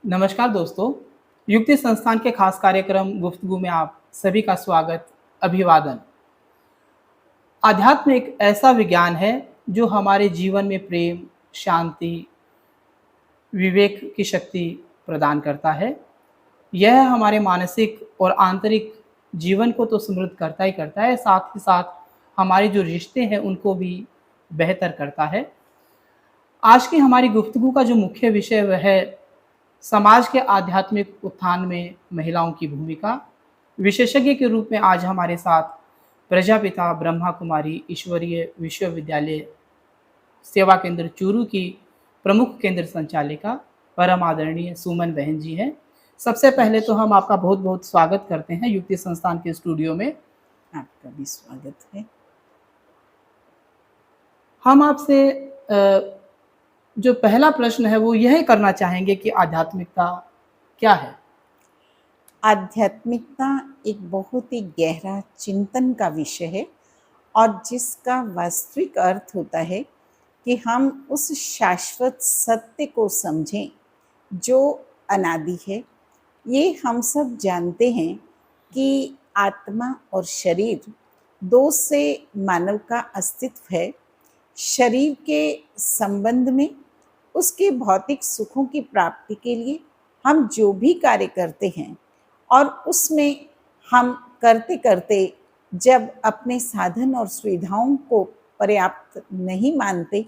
नमस्कार दोस्तों, युक्ति संस्थान के खास कार्यक्रम गुफ्तगू में आप सभी का स्वागत, अभिवादन। अध्यात्म एक ऐसा विज्ञान है जो हमारे जीवन में प्रेम, शांति, विवेक की शक्ति प्रदान करता है। यह हमारे मानसिक और आंतरिक जीवन को तो समृद्ध करता ही करता है, साथ ही साथ हमारे जो रिश्ते हैं उनको भी बेहतर करता है। आज की हमारी गुफ्तगू का जो मुख्य विषय वह है समाज के आध्यात्मिक उत्थान में महिलाओं की भूमिका। विशेषज्ञ के रूप में आज हमारे साथ प्रजापिता ब्रह्मा कुमारी ईश्वरीय विश्वविद्यालय सेवा केंद्र चूरू की प्रमुख केंद्र संचालिका परम आदरणीय सुमन बहन जी हैं। सबसे पहले तो हम आपका बहुत बहुत स्वागत करते हैं युक्ति संस्थान के स्टूडियो में। आपका भी स्वागत है। हम आपसे जो पहला प्रश्न है वो यह करना चाहेंगे कि आध्यात्मिकता क्या है? आध्यात्मिकता एक बहुत ही गहरा चिंतन का विषय है और जिसका वास्तविक अर्थ होता है कि हम उस शाश्वत सत्य को समझें जो अनादि है। ये हम सब जानते हैं कि आत्मा और शरीर दो से मानव का अस्तित्व है। शरीर के संबंध में उसके भौतिक सुखों की प्राप्ति के लिए हम जो भी कार्य करते हैं और उसमें हम करते करते जब अपने साधन और सुविधाओं को पर्याप्त नहीं मानते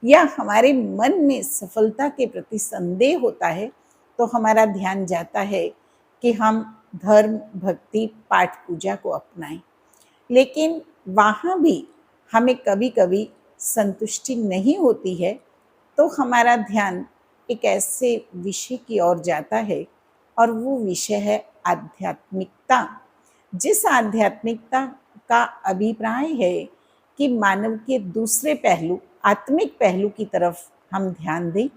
या हमारे मन में सफलता के प्रति संदेह होता है तो हमारा ध्यान जाता है कि हम धर्म, भक्ति, पाठ पूजा को अपनाएं। लेकिन वहाँ भी हमें कभी कभी संतुष्टि नहीं होती है तो हमारा ध्यान एक ऐसे विषय की ओर जाता है और वो विषय है आध्यात्मिकता। जिस आध्यात्मिकता का अभिप्राय है कि मानव के दूसरे पहलू, आत्मिक पहलू की तरफ हम ध्यान दें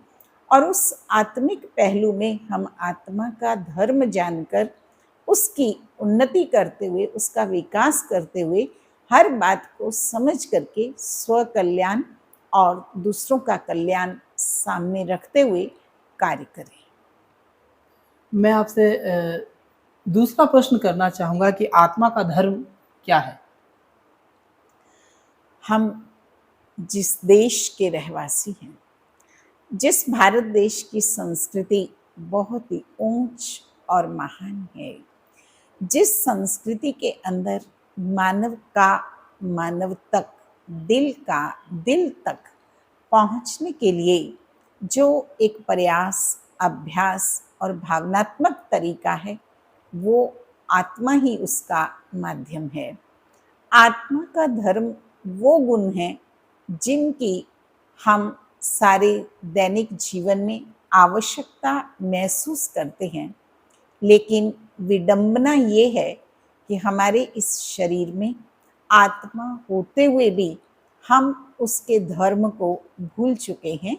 और उस आत्मिक पहलू में हम आत्मा का धर्म जानकर उसकी उन्नति करते हुए, उसका विकास करते हुए हर बात को समझ करके स्व कल्याण और दूसरों का कल्याण सामने रखते हुए कार्य करें। मैं आपसे दूसरा प्रश्न करना चाहूँगा कि आत्मा का धर्म क्या है? हम जिस देश के रहवासी हैं, जिस भारत देश की संस्कृति बहुत ही ऊंच और महान है, जिस संस्कृति के अंदर मानव का मानव तक, दिल का दिल तक पहुंचने के लिए जो एक प्रयास, अभ्यास और भावनात्मक तरीका है वो आत्मा ही उसका माध्यम है। आत्मा का धर्म वो गुण हैं जिनकी हम सारे दैनिक जीवन में आवश्यकता महसूस करते हैं, लेकिन विडंबना ये है कि हमारे इस शरीर में आत्मा होते हुए भी हम उसके धर्म को भूल चुके हैं।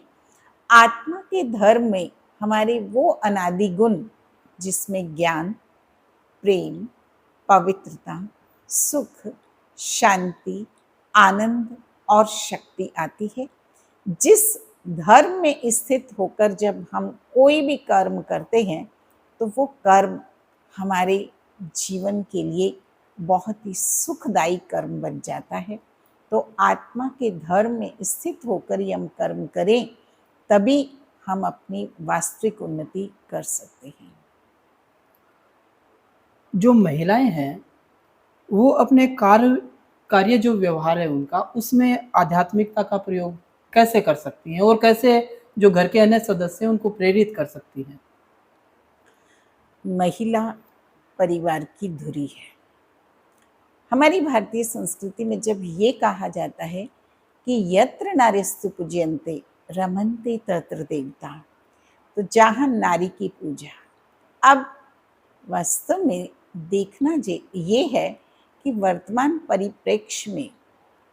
आत्मा के धर्म में हमारे वो अनादि गुण जिसमें ज्ञान, प्रेम, पवित्रता, सुख, शांति, आनंद और शक्ति आती है। जिस धर्म में स्थित होकर जब हम कोई भी कर्म करते हैं तो वो कर्म हमारे जीवन के लिए बहुत ही सुखदायी कर्म बन जाता है। तो आत्मा के धर्म में स्थित होकर ही हम कर्म करें तभी हम अपनी वास्तविक उन्नति कर सकते हैं। जो महिलाएं हैं वो अपने कार्य जो व्यवहार है उनका, उसमें आध्यात्मिकता का प्रयोग कैसे कर सकती हैं और कैसे जो घर के अन्य सदस्य हैं उनको प्रेरित कर सकती हैं? महिला परिवार की धुरी है। हमारी भारतीय संस्कृति में जब ये कहा जाता है कि यत्र नार्यस्तु पूज्यन्ते रमन्ते तत्र देवता, तो जहाँ नारी की पूजा, अब वास्तव में देखना ये है कि वर्तमान परिप्रेक्ष्य में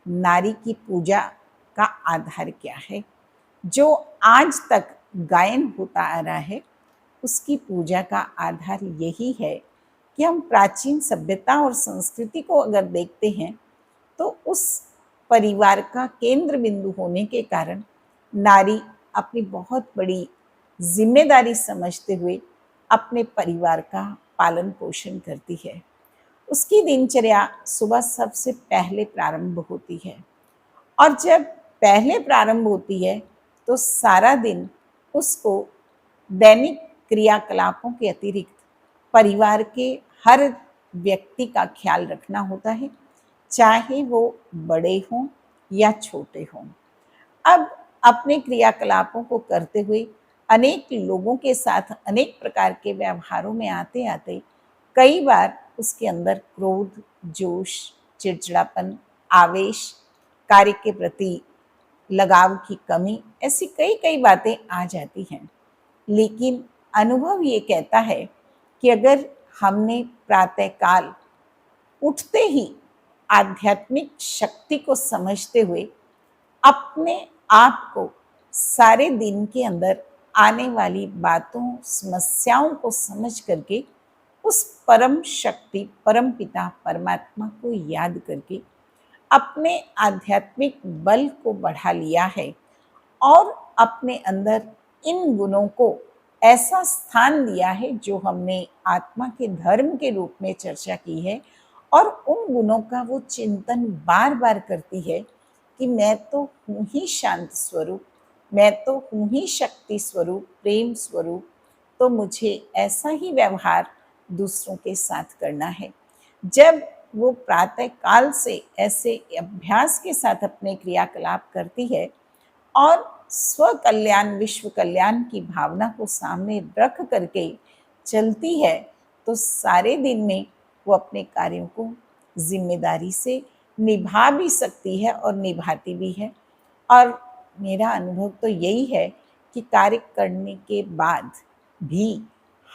नारी की पूजा का आधार क्या है। जो आज तक गायन होता आ रहा है उसकी पूजा का आधार यही है कि हम प्राचीन सभ्यता और संस्कृति को अगर देखते हैं तो उस परिवार का केंद्र बिंदु होने के कारण नारी अपनी बहुत बड़ी जिम्मेदारी समझते हुए अपने परिवार का पालन पोषण करती है। उसकी दिनचर्या सुबह सबसे पहले प्रारंभ होती है और जब पहले प्रारंभ होती है तो सारा दिन उसको दैनिक क्रियाकलापों के अतिरिक्त परिवार के हर व्यक्ति का ख्याल रखना होता है, चाहे वो बड़े हों या छोटे हों। अब अपने क्रियाकलापों को करते हुए अनेक लोगों के साथ अनेक प्रकार के व्यवहारों में आते-आते कई बार उसके अंदर क्रोध, जोश, चिड़चिड़ापन, आवेश, कार्य के प्रति लगाव की कमी, ऐसी कई-कई बातें आ जाती हैं। लेकिन अनुभव ये कहता है कि अगर हमने प्रातःकाल उठते ही आध्यात्मिक शक्ति को समझते हुए अपने आप को सारे दिन के अंदर आने वाली बातों, समस्याओं को समझ करके उस परम शक्ति, परम पिता परमात्मा को याद करके अपने आध्यात्मिक बल को बढ़ा लिया है और अपने अंदर इन गुणों को ऐसा स्थान दिया है जो हमने आत्मा के धर्म के रूप में चर्चा की है, और उन गुणों का वो चिंतन बार बार करती है कि मैं तो हूँ ही शांत स्वरूप, मैं तो हूँ ही शक्ति स्वरूप, प्रेम स्वरूप, तो मुझे ऐसा ही व्यवहार दूसरों के साथ करना है। जब वो प्रातः काल से ऐसे अभ्यास के साथ अपने क्रियाकलाप करती है और स्व कल्याण, विश्व कल्याण की भावना को सामने रख करके चलती है, तो सारे दिन में वो अपने कार्यों को जिम्मेदारी से निभा भी सकती है और निभाती भी है। और मेरा अनुभव तो यही है कि कार्य करने के बाद भी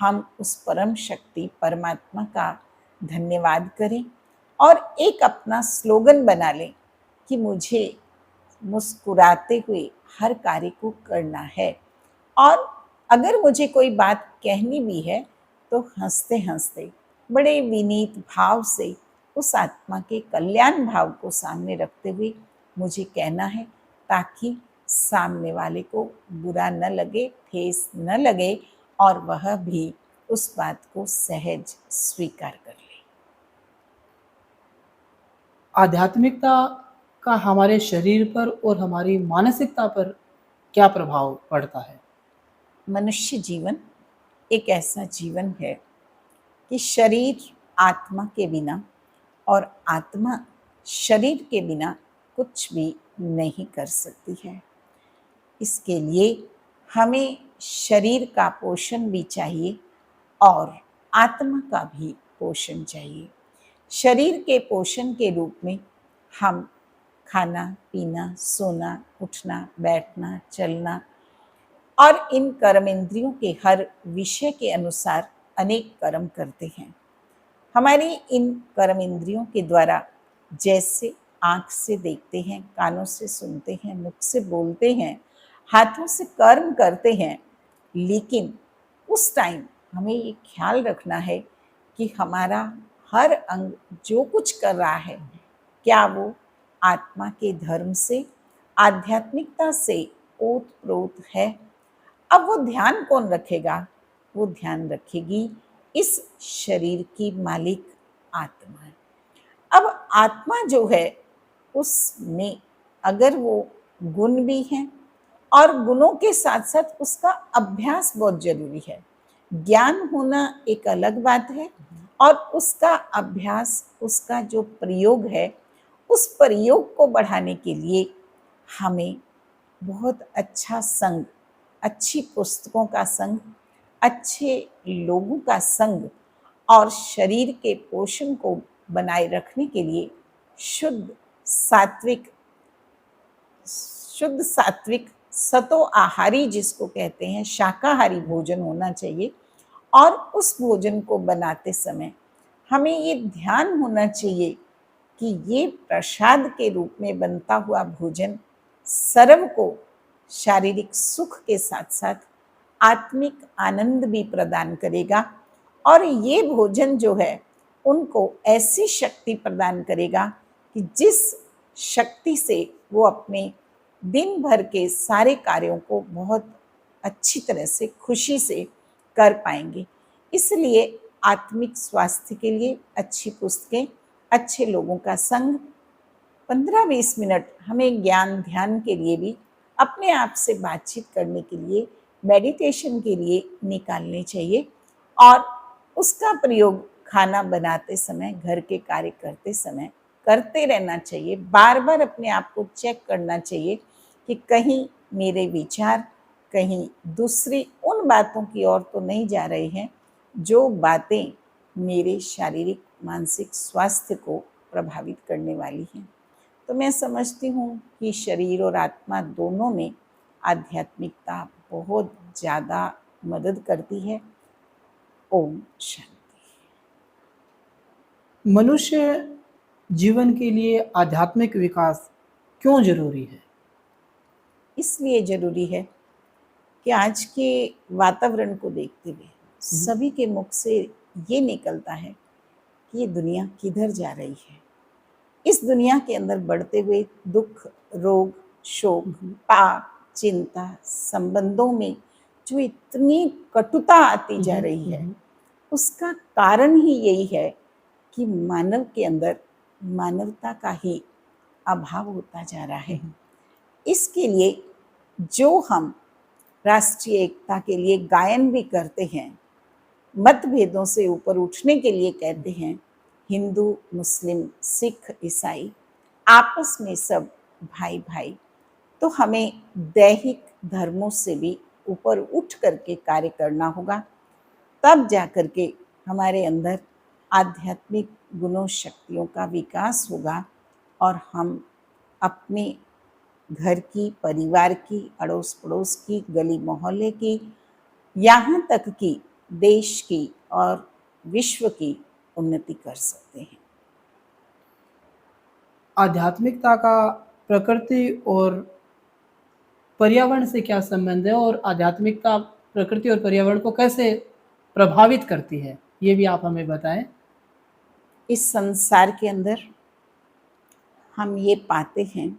हम उस परम शक्ति परमात्मा का धन्यवाद करें और एक अपना स्लोगन बना लें कि मुझे मुस्कुराते हुए हर कार्य को करना है, और अगर मुझे कोई बात कहनी भी है तो हंसते हंसते बड़े विनीत भाव से उस आत्मा के कल्याण भाव को सामने रखते हुए मुझे कहना है, ताकि सामने वाले को बुरा न लगे, ठेस न लगे और वह भी उस बात को सहज स्वीकार कर ले। आध्यात्मिकता का हमारे शरीर पर और हमारी मानसिकता पर क्या प्रभाव पड़ता है? मनुष्य जीवन एक ऐसा जीवन है कि शरीर आत्मा के बिना और आत्मा शरीर के बिना कुछ भी नहीं कर सकती है। इसके लिए हमें शरीर का पोषण भी चाहिए और आत्मा का भी पोषण चाहिए। शरीर के पोषण के रूप में हम खाना, पीना, सोना, उठना, बैठना, चलना और इन कर्म इंद्रियों के हर विषय के अनुसार अनेक कर्म करते हैं। हमारी इन कर्म इंद्रियों के द्वारा जैसे आँख से देखते हैं, कानों से सुनते हैं, मुख से बोलते हैं, हाथों से कर्म करते हैं, लेकिन उस टाइम हमें ये ख्याल रखना है कि हमारा हर अंग जो कुछ कर रहा है, क्या वो आत्मा के धर्म से, आध्यात्मिकता से ओत-प्रोत है। अब वो ध्यान कौन रखेगा? वो ध्यान रखेगी इस शरीर की मालिक आत्मा है। अब आत्मा जो है उसमें अगर वो गुण भी हैं और गुणों के साथ-साथ उसका अभ्यास बहुत ज़रूरी है। ज्ञान होना एक अलग बात है और उसका अभ्यास, उसका जो प्रयोग है, उस प्रयोग को बढ़ाने के लिए हमें बहुत अच्छा संग, अच्छी पुस्तकों का संग, अच्छे लोगों का संग और शरीर के पोषण को बनाए रखने के लिए शुद्ध सात्विक सतो आहारी जिसको कहते हैं, शाकाहारी भोजन होना चाहिए। और उस भोजन को बनाते समय हमें ये ध्यान होना चाहिए कि ये प्रसाद के रूप में बनता हुआ भोजन सर्व को शारीरिक सुख के साथ साथ आत्मिक आनंद भी प्रदान करेगा, और ये भोजन जो है उनको ऐसी शक्ति प्रदान करेगा कि जिस शक्ति से वो अपने दिन भर के सारे कार्यों को बहुत अच्छी तरह से, खुशी से कर पाएंगे। इसलिए आत्मिक स्वास्थ्य के लिए अच्छी पुस्तकें, अच्छे लोगों का संग, 15-20 मिनट हमें ज्ञान ध्यान के लिए भी, अपने आप से बातचीत करने के लिए, मेडिटेशन के लिए निकालने चाहिए। और उसका प्रयोग खाना बनाते समय, घर के कार्य करते समय करते रहना चाहिए। बार बार अपने आप को चेक करना चाहिए कि कहीं मेरे विचार कहीं दूसरी उन बातों की ओर तो नहीं जा रहे हैं जो बातें मेरे शारीरिक मानसिक स्वास्थ्य को प्रभावित करने वाली हैं। तो मैं समझती हूँ कि शरीर और आत्मा दोनों में आध्यात्मिकता बहुत ज़्यादा मदद करती है। ओम शांति। मनुष्य जीवन के लिए आध्यात्मिक विकास क्यों ज़रूरी है? इसलिए ज़रूरी है कि आज के वातावरण को देखते हुए सभी के मुख से ये निकलता है कि ये दुनिया किधर जा रही है। इस दुनिया के अंदर बढ़ते हुए दुख, रोग, शोक, पाप, चिंता, संबंधों में जो इतनी कटुता आती जा रही है, उसका कारण ही यही है कि मानव के अंदर मानवता का ही अभाव होता जा रहा है। इसके लिए जो हम राष्ट्रीय एकता के लिए गायन भी करते हैं, मतभेदों से ऊपर उठने के लिए कहते हैं, हिंदू, मुस्लिम, सिख, ईसाई आपस में सब भाई भाई, तो हमें दैहिक धर्मों से भी ऊपर उठ करके कार्य करना होगा। तब जा कर के हमारे अंदर आध्यात्मिक गुणों शक्तियों का विकास होगा और हम अपने घर की, परिवार की, अड़ोस पड़ोस की, गली मोहल्ले की, यहाँ तक कि देश की और विश्व की उन्नति कर सकते हैं। आध्यात्मिकता का प्रकृति और पर्यावरण से क्या संबंध है और आध्यात्मिकता प्रकृति और पर्यावरण को कैसे प्रभावित करती है? ये भी आप हमें बताएँ। इस संसार के अंदर हम ये पाते हैं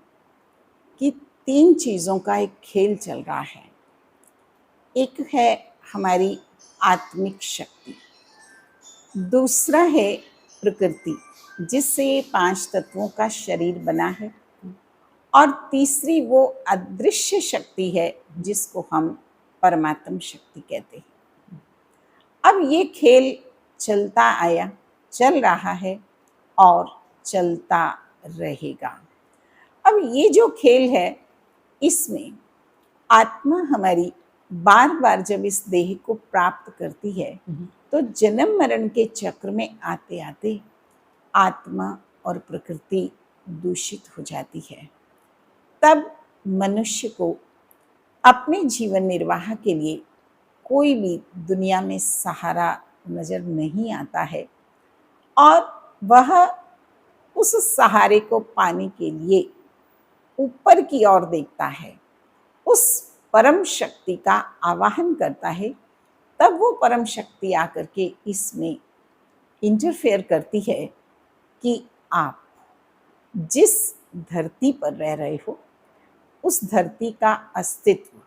कि 3 चीज़ों का एक खेल चल रहा है। एक है हमारी आत्मिक शक्ति, दूसरा है प्रकृति जिससे 5 तत्वों का शरीर बना है, और तीसरी वो अदृश्य शक्ति है जिसको हम परमात्म शक्ति कहते हैं। अब ये खेल चलता आया, चल रहा है और चलता रहेगा। अब ये जो खेल है, इसमें आत्मा हमारी बार बार जब इस देह को प्राप्त करती है, तो जन्म मरण के चक्र में आते आते आत्मा और प्रकृति दूषित हो जाती है। तब मनुष्य को अपने जीवन निर्वाह के लिए कोई भी दुनिया में सहारा नजर नहीं आता है और वह उस सहारे को पाने के लिए ऊपर की ओर देखता है, उस परम शक्ति का आवाहन करता है। तब वो परम शक्ति आकर के इसमें इंटरफेयर करती है कि आप जिस धरती पर रह रहे हो, उस धरती का अस्तित्व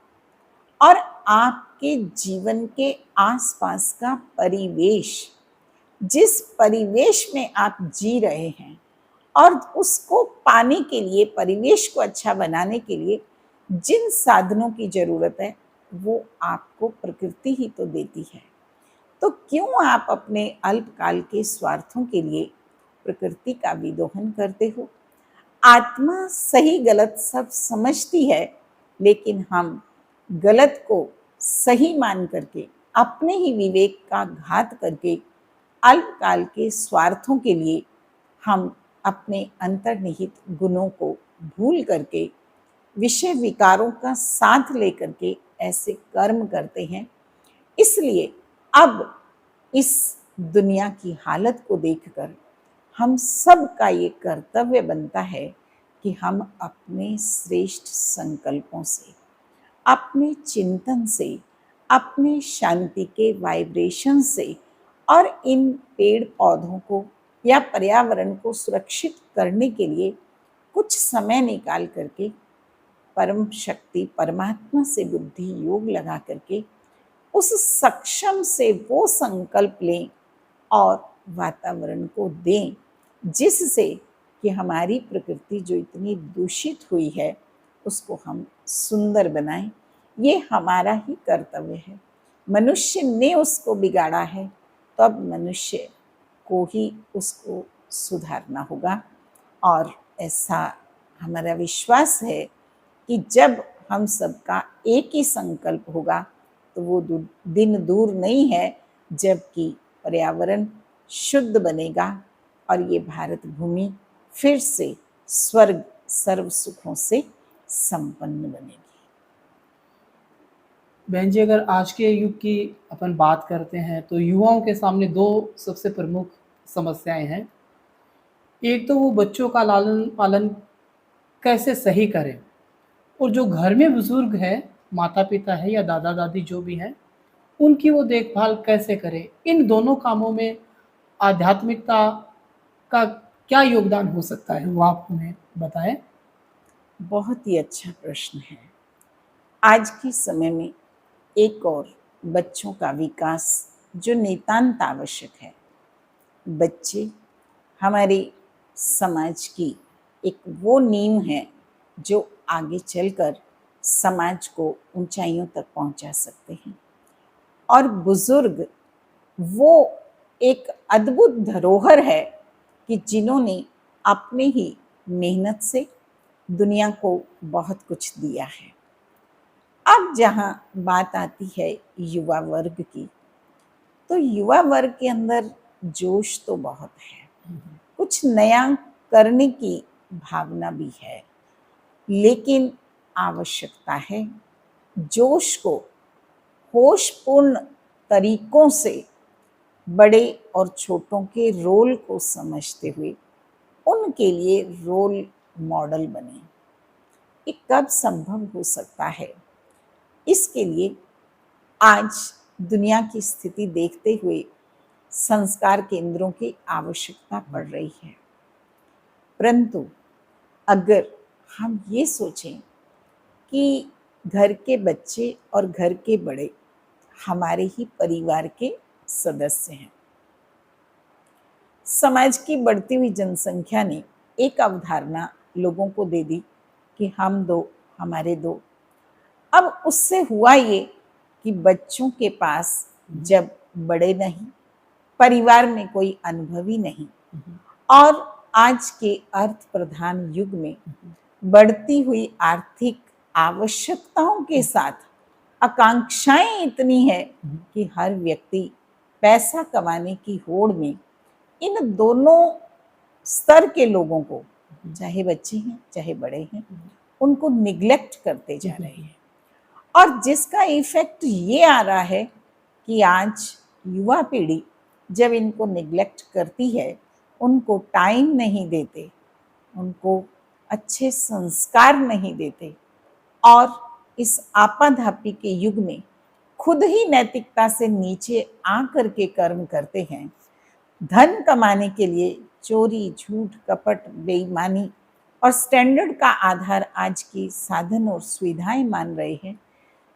और आपके जीवन के आसपास का परिवेश, जिस परिवेश में आप जी रहे हैं और उसको पाने के लिए, परिवेश को अच्छा बनाने के लिए जिन साधनों की जरूरत है, वो आपको प्रकृति ही तो देती है। तो क्यों आप अपने अल्पकाल के स्वार्थों के लिए प्रकृति का विदोहन करते हो? आत्मा सही गलत सब समझती है, लेकिन हम गलत को सही मान करके अपने ही विवेक का घात करके अल्पकाल के स्वार्थों के लिए हम अपने अंतर्निहित गुणों को भूल करके विषय विकारों का साथ लेकर के ऐसे कर्म करते हैं। इसलिए अब इस दुनिया की हालत को देखकर हम सब का ये कर्तव्य बनता है कि हम अपने श्रेष्ठ संकल्पों से, अपने चिंतन से, अपने शांति के वाइब्रेशन से और इन पेड़ पौधों को या पर्यावरण को सुरक्षित करने के लिए कुछ समय निकाल करके परम शक्ति परमात्मा से बुद्धि योग लगा करके उस सक्षम से वो संकल्प लें और वातावरण को दें जिससे कि हमारी प्रकृति जो इतनी दूषित हुई है उसको हम सुंदर बनाएं। ये हमारा ही कर्तव्य है। मनुष्य ने उसको बिगाड़ा है तो अब मनुष्य को ही उसको सुधारना होगा। और ऐसा हमारा विश्वास है कि जब हम सबका एक ही संकल्प होगा तो वो दिन दूर नहीं है जबकि पर्यावरण शुद्ध बनेगा और ये भारत भूमि फिर से स्वर्ग सर्व सुखों से संपन्न बनेगी। बहन जी, अगर आज के युग की अपन बात करते हैं तो युवाओं के सामने दो सबसे प्रमुख समस्याएं हैं। एक तो वो बच्चों का लालन पालन कैसे सही करें, और जो घर में बुजुर्ग है, माता पिता है या दादा दादी जो भी हैं, उनकी वो देखभाल कैसे करें। इन दोनों कामों में आध्यात्मिकता का क्या योगदान हो सकता है, वो आप हमें बताएं। बहुत ही अच्छा प्रश्न है। आज के समय में एक और बच्चों का विकास जो नितांत आवश्यक है। बच्चे हमारे समाज की एक वो नींव है जो आगे चलकर समाज को ऊंचाइयों तक पहुंचा सकते हैं। और बुजुर्ग वो एक अद्भुत धरोहर है कि जिन्होंने अपने ही मेहनत से दुनिया को बहुत कुछ दिया है। अब जहाँ बात आती है युवा वर्ग की, तो युवा वर्ग के अंदर जोश तो बहुत है, कुछ नया करने की भावना भी है, लेकिन आवश्यकता है जोश को होशपूर्ण तरीकों से बड़े और छोटों के रोल को समझते हुए उनके लिए रोल मॉडल बने। ये कब संभव हो सकता है? इसके लिए आज दुनिया की स्थिति देखते हुए संस्कार केंद्रों की आवश्यकता पड़ रही है। परंतु अगर हम ये सोचें कि घर के बच्चे और घर के बड़े हमारे ही परिवार के सदस्य हैं, समाज की बढ़ती हुई जनसंख्या ने एक अवधारणा लोगों को दे दी कि हम दो हमारे दो। अब उससे हुआ ये कि बच्चों के पास जब बड़े नहीं, परिवार में कोई अनुभवी नहीं, और आज के अर्थ प्रधान युग में बढ़ती हुई आर्थिक आवश्यकताओं के साथ आकांक्षाएं इतनी है कि हर व्यक्ति पैसा कमाने की होड़ में इन दोनों स्तर के लोगों को, चाहे बच्चे हैं चाहे बड़े हैं, उनको निग्लेक्ट करते जा रहे हैं। और जिसका इफेक्ट ये आ रहा है कि आज युवा पीढ़ी जब इनको निग्लेक्ट करती है, उनको टाइम नहीं देते, उनको अच्छे संस्कार नहीं देते, और इस आपाधापी के युग में खुद ही नैतिकता से नीचे आ करके कर्म करते हैं। धन कमाने के लिए चोरी, झूठ, कपट, बेईमानी और स्टैंडर्ड का आधार आज की साधन और सुविधाएं मान रहे हैं।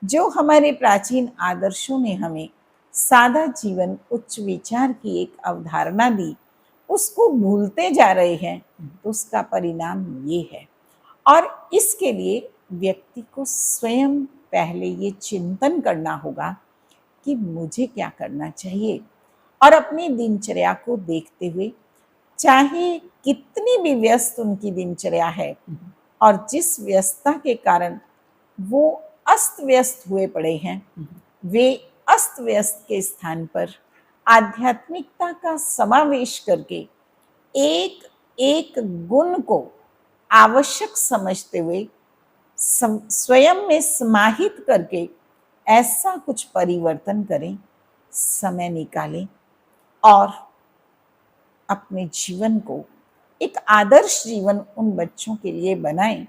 जो हमारे प्राचीन आदर्शों ने हमें सादा जीवन, उच्च विचार की एक अवधारणा दी, उसको भूलते जा रहे हैं, तो उसका परिणाम ये है। और इसके लिए व्यक्ति को स्वयं पहले ये चिंतन करना होगा कि मुझे क्या करना चाहिए, और अपनी दिनचर्या को देखते हुए, चाहे कितनी भी व्यस्त उनकी दिनचर्या है और जिस व्यस्तता के कारण वो अस्त व्यस्त हुए पड़े हैं, वे अस्त व्यस्त के स्थान पर आध्यात्मिकता का समावेश करके एक एक गुण को आवश्यक समझते हुए स्वयं में समाहित करके ऐसा कुछ परिवर्तन करें, समय निकालें और अपने जीवन को एक आदर्श जीवन उन बच्चों के लिए बनाएं।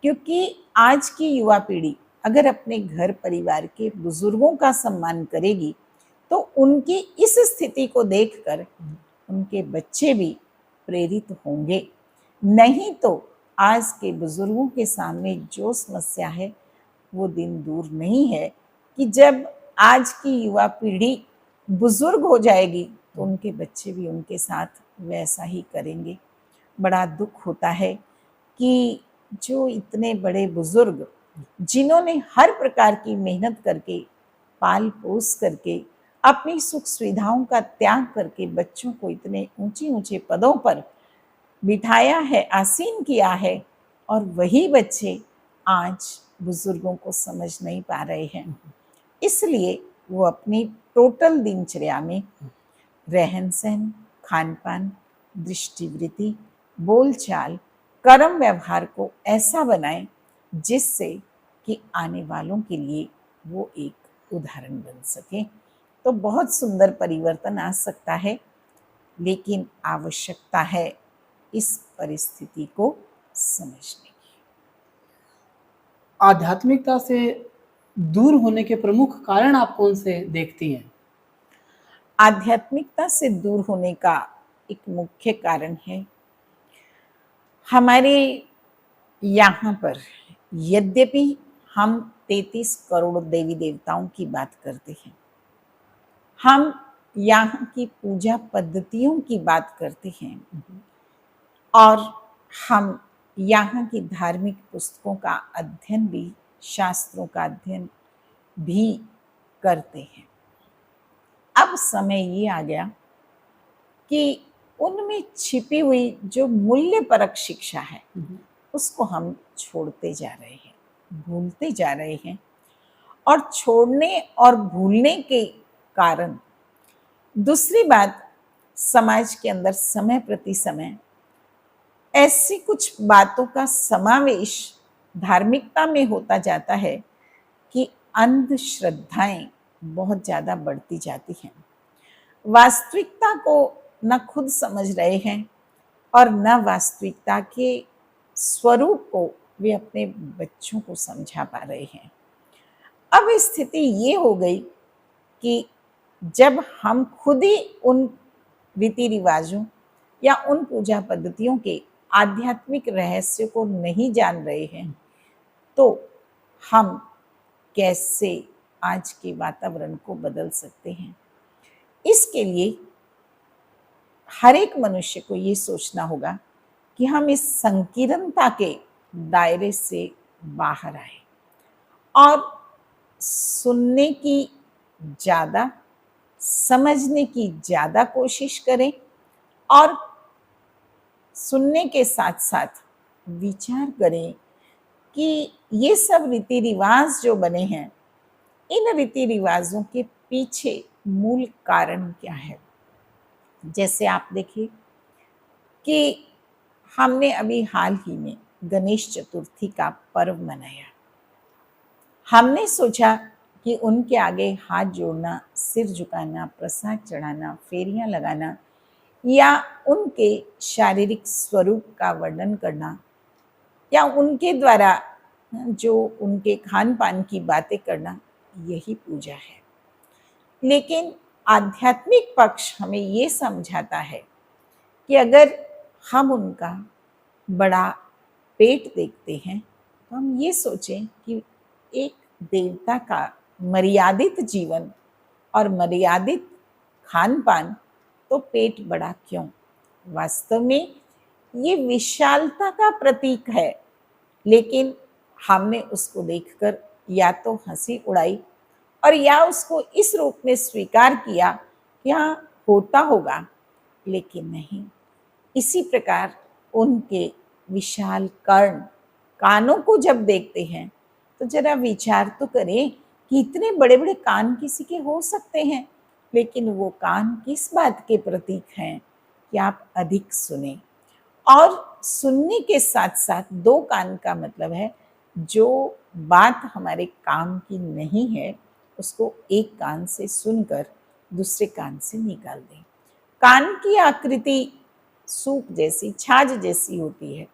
क्योंकि आज की युवा पीढ़ी अगर अपने घर परिवार के बुजुर्गों का सम्मान करेगी तो उनकी इस स्थिति को देखकर उनके बच्चे भी प्रेरित होंगे। नहीं तो आज के बुजुर्गों के सामने जो समस्या है वो दिन दूर नहीं है कि जब आज की युवा पीढ़ी बुजुर्ग हो जाएगी तो उनके बच्चे भी उनके साथ वैसा ही करेंगे। बड़ा दुख होता है कि जो इतने बड़े बुजुर्ग जिन्होंने हर प्रकार की मेहनत करके पाल पोस करके अपनी सुख सुविधाओं का त्याग करके बच्चों को इतने ऊंचे ऊंचे पदों पर बिठाया है, आसीन किया है, और वही बच्चे आज बुजुर्गों को समझ नहीं पा रहे हैं। इसलिए वो अपनी टोटल दिनचर्या में रहन सहन, खान पान, दृष्टिवृत्ति, बोलचाल, कर्म व्यवहार को ऐसा बनाएं जिससे कि आने वालों के लिए वो एक उदाहरण बन सके। तो बहुत सुंदर परिवर्तन आ सकता है, लेकिन आवश्यकता है इस परिस्थिति को समझने की। आध्यात्मिकता से दूर होने के प्रमुख कारण आप कौन से देखती हैं? आध्यात्मिकता से दूर होने का एक मुख्य कारण है हमारे यहाँ पर, यद्यपि हम 33 करोड़ देवी देवताओं की बात करते हैं, हम यहाँ की पूजा पद्धतियों की बात करते हैं, और हम यहाँ की धार्मिक पुस्तकों का अध्ययन भी, शास्त्रों का अध्ययन भी करते हैं। अब समय ये आ गया कि उनमें छिपी हुई जो मूल्यपरक शिक्षा है उसको हम छोड़ते जा रहे हैं, भूलते जा रहे हैं। और छोड़ने और भूलने के कारण दूसरी बात, समाज के अंदर समय प्रति समय ऐसी कुछ बातों का समावेश धार्मिकता में होता जाता है कि अंधश्रद्धाएं बहुत ज़्यादा बढ़ती जाती हैं। वास्तविकता को न खुद समझ रहे हैं और न वास्तविकता के स्वरूप को वे अपने बच्चों को समझा पा रहे हैं। अब स्थिति ये हो गई कि जब हम खुद ही उन रीति रिवाजों या उन पूजा पद्धतियों के आध्यात्मिक रहस्य को नहीं जान रहे हैं, तो हम कैसे आज के वातावरण को बदल सकते हैं? इसके लिए हर एक मनुष्य को ये सोचना होगा कि हम इस संकीर्णता के दायरे से बाहर आए और सुनने की ज़्यादा, समझने की ज़्यादा कोशिश करें, और सुनने के साथ साथ विचार करें कि ये सब रीति रिवाज जो बने हैं, इन रीति रिवाजों के पीछे मूल कारण क्या है। जैसे आप देखिए कि हमने अभी हाल ही में गणेश चतुर्थी का पर्व मनाया। हमने सोचा कि उनके आगे हाथ जोड़ना, सिर झुकाना, प्रसाद चढ़ाना, फेरियां लगाना या उनके शारीरिक स्वरूप का वर्णन करना या उनके द्वारा जो उनके खान पान की बातें करना, यही पूजा है। लेकिन आध्यात्मिक पक्ष हमें ये समझाता है कि अगर हम उनका बड़ा पेट देखते हैं तो हम ये सोचें कि एक देवता का मर्यादित जीवन और मर्यादित खान पान, तो पेट बड़ा क्यों? वास्तव में ये विशालता का प्रतीक है, लेकिन हमने उसको देखकर या तो हंसी उड़ाई और या उसको इस रूप में स्वीकार किया कि हाँ होता होगा, लेकिन नहीं। इसी प्रकार उनके विशाल कर्ण, कानों को जब देखते हैं तो जरा विचार तो करें कि इतने बड़े बड़े कान किसी के हो सकते हैं, लेकिन वो कान किस बात के प्रतीक हैं कि आप अधिक सुने। और सुनने के साथ साथ दो कान का मतलब है जो बात हमारे काम की नहीं है उसको एक कान से सुनकर दूसरे कान से निकाल दें। कान की आकृति सूप जैसी, छाछ जैसी होती है,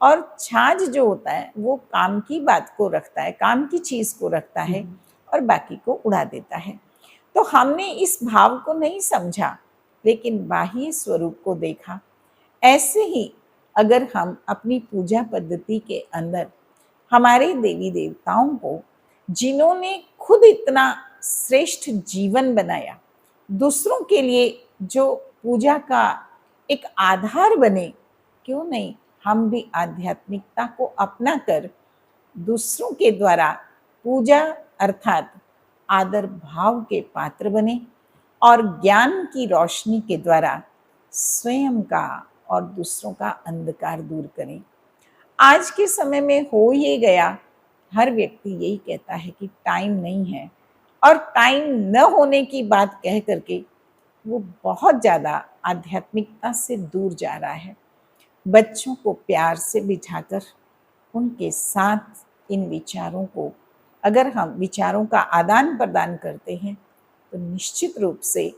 और छाछ जो होता है वो काम की बात को रखता है, काम की चीज को रखता है और बाकी को उड़ा देता है। तो हमने इस भाव को नहीं समझा, लेकिन बाह्य स्वरूप को देखा। ऐसे ही अगर हम अपनी पूजा पद्धति के अंदर हमारे देवी देवताओं को, जिन्होंने खुद इतना श्रेष्ठ जीवन बनाया, दूसरों के लिए जो पूजा का एक आधार बने, क्यों नहीं हम भी आध्यात्मिकता को अपना कर दूसरों के द्वारा पूजा अर्थात आदर भाव के पात्र बने और ज्ञान की रोशनी के द्वारा स्वयं का और दूसरों का अंधकार दूर करें। आज के समय में हो ये गया, हर व्यक्ति यही कहता है कि टाइम नहीं है, और टाइम न होने की बात कह करके वो बहुत ज़्यादा आध्यात्मिकता से दूर जा रहा है। बच्चों को प्यार से बिठाकर उनके साथ इन विचारों को, अगर हम विचारों का आदान प्रदान करते हैं तो निश्चित रूप से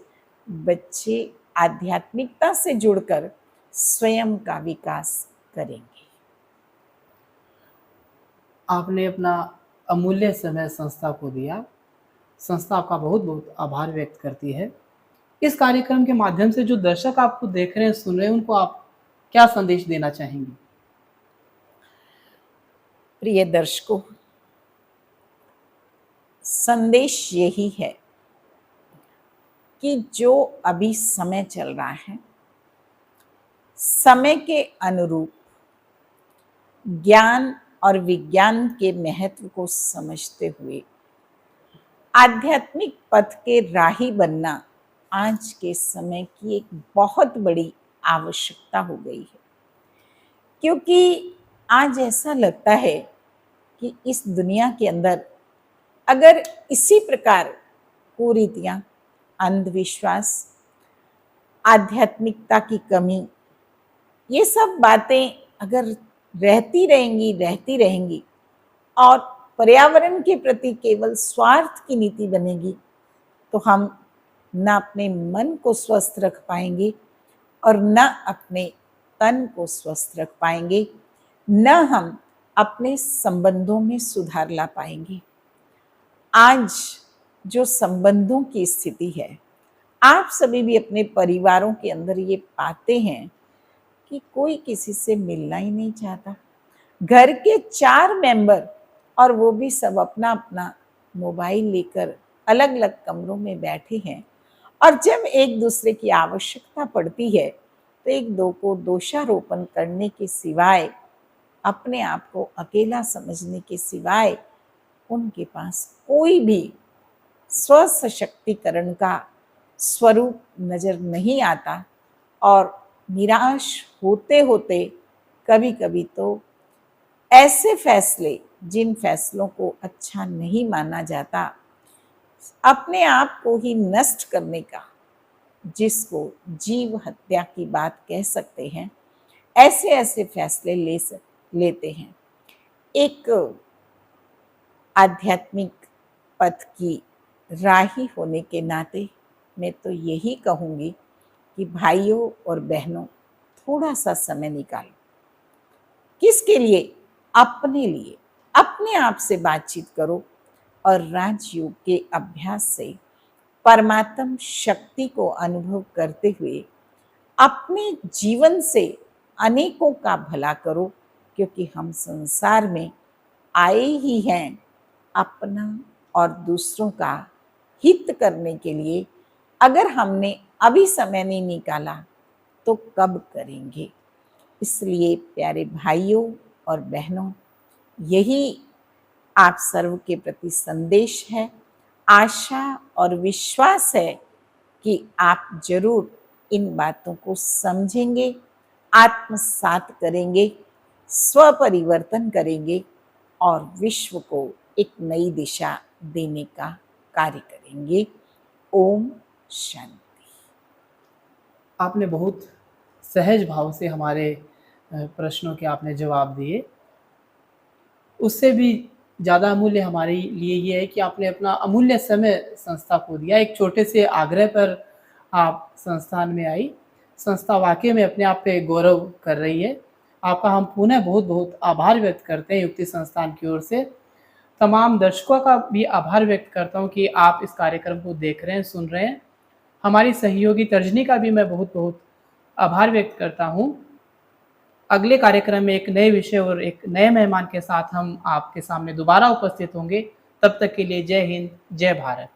बच्चे आध्यात्मिकता से जुड़कर स्वयं का विकास करेंगे। आपने अपना अमूल्य समय संस्था को दिया। संस्था आपका बहुत बहुत आभार व्यक्त करती है। इस कार्यक्रम के माध्यम से जो दर्शक आपको देख रहे हैं, सुन रहे हैं, उनको आप क्या संदेश देना चाहेंगी? प्रिय दर्शकों, संदेश यही है कि जो अभी समय चल रहा है, समय के अनुरूप ज्ञान और विज्ञान के महत्व को समझते हुए आध्यात्मिक पथ के राही बनना आज के समय की एक बहुत बड़ी आवश्यकता हो गई है। क्योंकि आज ऐसा लगता है कि इस दुनिया के अंदर अगर इसी प्रकार कुरीतियाँ, अंधविश्वास, आध्यात्मिकता की कमी, ये सब बातें अगर रहती रहेंगी और पर्यावरण के प्रति केवल स्वार्थ की नीति बनेगी, तो हम न अपने मन को स्वस्थ रख पाएंगे और न अपने तन को स्वस्थ रख पाएंगे, न हम अपने संबंधों में सुधार ला पाएंगे। आज जो संबंधों की स्थिति है, आप सभी भी अपने परिवारों के अंदर ये पाते हैं कि कोई किसी से मिलना ही नहीं चाहता। घर के 4 मेंबर और वो भी सब अपना अपना मोबाइल लेकर अलग अलग कमरों में बैठे हैं, और जब एक दूसरे की आवश्यकता पड़ती है तो एक दो को दोषारोपण करने के सिवाय, अपने आप को अकेला समझने के सिवाय उनके पास कोई भी स्व सशक्तिकरण का स्वरूप नजर नहीं आता। और निराश होते होते कभी कभी तो ऐसे फैसले, जिन फैसलों को अच्छा नहीं माना जाता, अपने आप को ही नष्ट करने का, जिसको जीव हत्या की बात कह सकते हैं, ऐसे ऐसे फैसले लेते हैं। एक आध्यात्मिक पथ की राही होने के नाते मैं तो यही कहूँगी कि भाइयों और बहनों, थोड़ा सा समय निकालो। किसके लिए? अपने लिए। अपने आप से बातचीत करो और राजयोग के अभ्यास से परमात्म शक्ति को अनुभव करते हुए अपने जीवन से अनेकों का भला करो। क्योंकि हम संसार में आए ही हैं अपना और दूसरों का हित करने के लिए। अगर हमने अभी समय नहीं निकाला तो कब करेंगे? इसलिए प्यारे भाइयों और बहनों, यही आप सर्व के प्रति संदेश है। आशा और विश्वास है कि आप जरूर इन बातों को समझेंगे, आत्मसात करेंगे, स्व परिवर्तन करेंगे और विश्व को एक नई दिशा देने का कार्य करेंगे। ओम शांति। आपने बहुत सहज भाव से हमारे प्रश्नों के आपने जवाब दिए। उससे भी ज़्यादा अमूल्य हमारे लिए ये है कि आपने अपना अमूल्य समय संस्था को दिया। एक छोटे से आग्रह पर आप संस्थान में आई। संस्था वाक़ई में अपने आप पे गौरव कर रही है। आपका हम पुनः बहुत-बहुत आभार व्यक्त करते हैं युक्ति संस्थान की ओर से। तमाम दर्शकों का भी आभार व्यक्त करता हूँ कि आप इस कार्यक्रम को देख रहे हैं, सुन रहे हैं। हमारी सहयोगी तर्जनी का भी मैं बहुत-बहुत आभार व्यक्त करता हूँ। अगले कार्यक्रम में एक नए विषय और एक नए मेहमान के साथ हम आपके सामने दोबारा उपस्थित होंगे। तब तक के लिए जय हिंद, जय भारत।